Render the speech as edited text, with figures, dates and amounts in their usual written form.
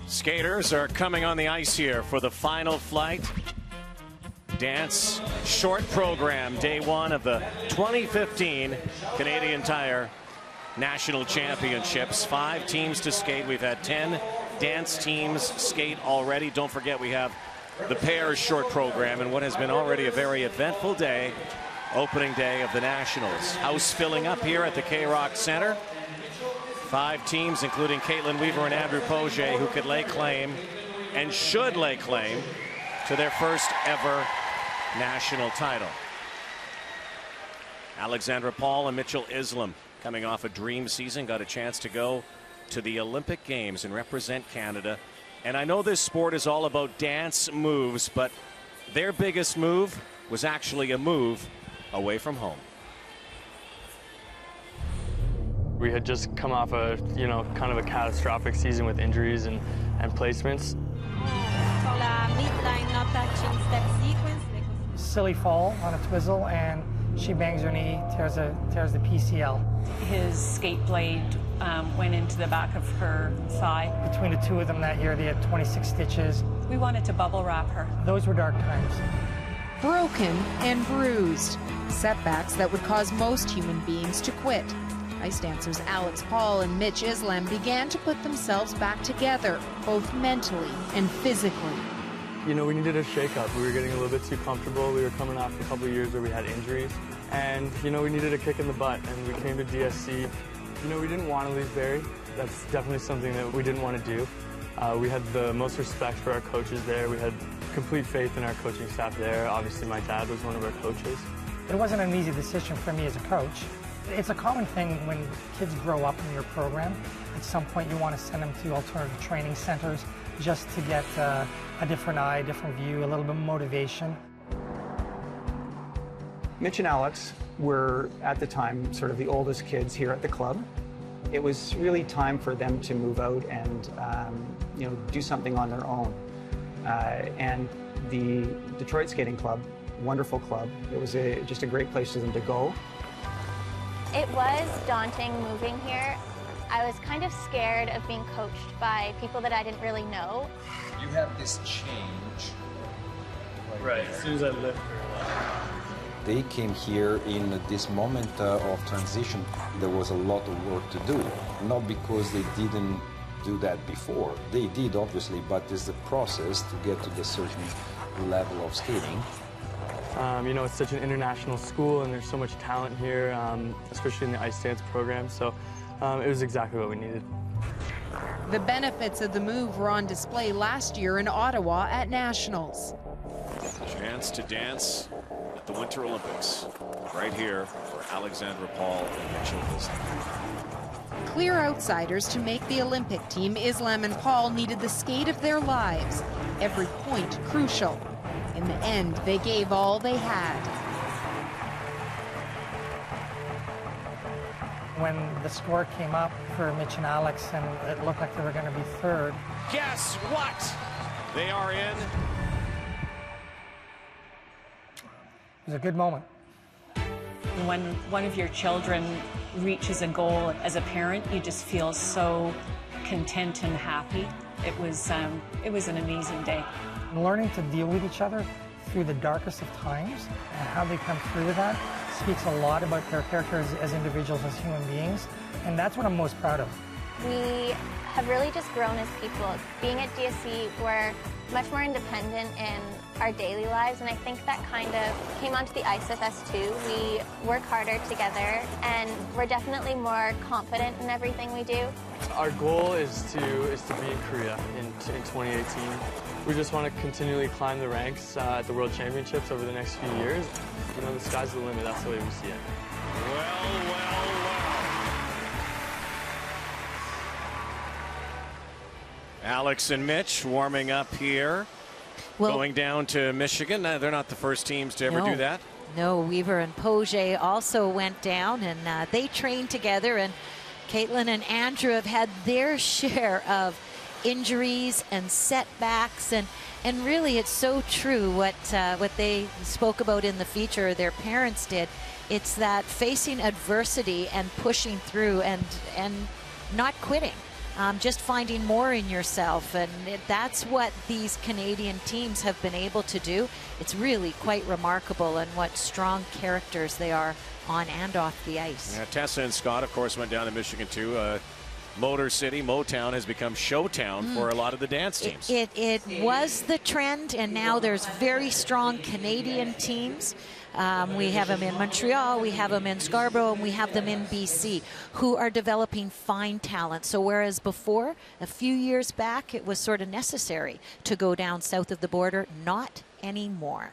Skaters are coming on the ice here for the final flight. Dance short program, day one of the 2015 Canadian Tire National Championships. 5 teams to skate. We've had 10 dance teams skate already. Don't forget we have the pairs short program and what has been already a very eventful day, opening day of the Nationals. House filling up here at the K-Rock Center. 5 teams, including Caitlin Weaver and Andrew Poje, who could lay claim and should lay claim to their first ever national title. Alexandra Paul and Mitchell Islam, coming off a dream season, got a chance to go to the Olympic Games and represent Canada. And I know this sport is all about dance moves, but their biggest move was actually a move away from home. We had just come off a, kind of a catastrophic season with injuries and placements. Silly fall on a twizzle, and she bangs her knee, tears the PCL. His skate blade went into the back of her thigh. Between the two of them that year, they had 26 stitches. We wanted to bubble wrap her. Those were dark times. Broken and bruised, setbacks that would cause most human beings to quit. Ice dancers Alex Paul and Mitch Islam began to put themselves back together, both mentally and physically. We needed a shake-up. We were getting a little bit too comfortable. We were coming off a couple of years where we had injuries. And, we needed a kick in the butt. And we came to DSC. We didn't want to leave Barrie. That's definitely something that we didn't want to do. We had the most respect for our coaches there. We had complete faith in our coaching staff there. Obviously, my dad was one of our coaches. It wasn't an easy decision for me as a coach. It's a common thing when kids grow up in your program. At some point, you want to send them to alternative training centers just to get a different eye, different view, a little bit of motivation. Mitch and Alex were, at the time, sort of the oldest kids here at the club. It was really time for them to move out and do something on their own. And the Detroit Skating Club, wonderful club. It was just a great place for them to go. It was daunting moving here. I was kind of scared of being coached by people that I didn't really know. You have this change. Right, as soon as I lift her. They came here in this moment of transition. There was a lot of work to do, not because they didn't do that before. They did, obviously, but it's the process to get to the certain level of skating. It's such an international school, and there's so much talent here, especially in the ice dance program, so it was exactly what we needed. The benefits of the move were on display last year in Ottawa at Nationals. Chance to dance at the Winter Olympics, right here for Alexandra Paul and Mitchell Islam. Clear outsiders to make the Olympic team, Islam and Paul needed the skate of their lives. Every point crucial. In the end, they gave all they had. When the score came up for Mitch and Alex and it looked like they were going to be third. Guess what? They are in. It was a good moment. When one of your children reaches a goal, as a parent, you just feel so content and happy. It was an amazing day. Learning to deal with each other through the darkest of times and how they come through with that speaks a lot about their character as individuals, as human beings, and that's what I'm most proud of. We have really just grown as people. Being at DSC, we're much more independent in our daily lives, and I think that kind of came onto the ice with us too. We work harder together, and we're definitely more confident in everything we do. Our goal is to be in Korea in 2018. We just want to continually climb the ranks at the World Championships over the next few years. The sky's the limit. That's the way we see it. Well. Alex and Mitch warming up here. Going down to Michigan. They're not the first teams to ever do that. No, Weaver and Poje also went down, and they trained together. And Caitlin and Andrew have had their share of injuries and setbacks, and really it's so true what they spoke about in the feature, their parents did. It's that facing adversity and pushing through and not quitting. just finding more in yourself. And that's what these Canadian teams have been able to do. It's really quite remarkable, and what strong characters they are on and off the ice. Yeah, Tessa and Scott, of course, went down to Michigan too. Motor City, Motown has become Showtown for a lot of the dance teams. It was the trend, and now there's very strong Canadian teams. We have them in Montreal, we have them in Scarborough, and we have them in BC, who are developing fine talent. So whereas before, a few years back, it was sort of necessary to go down south of the border, not anymore.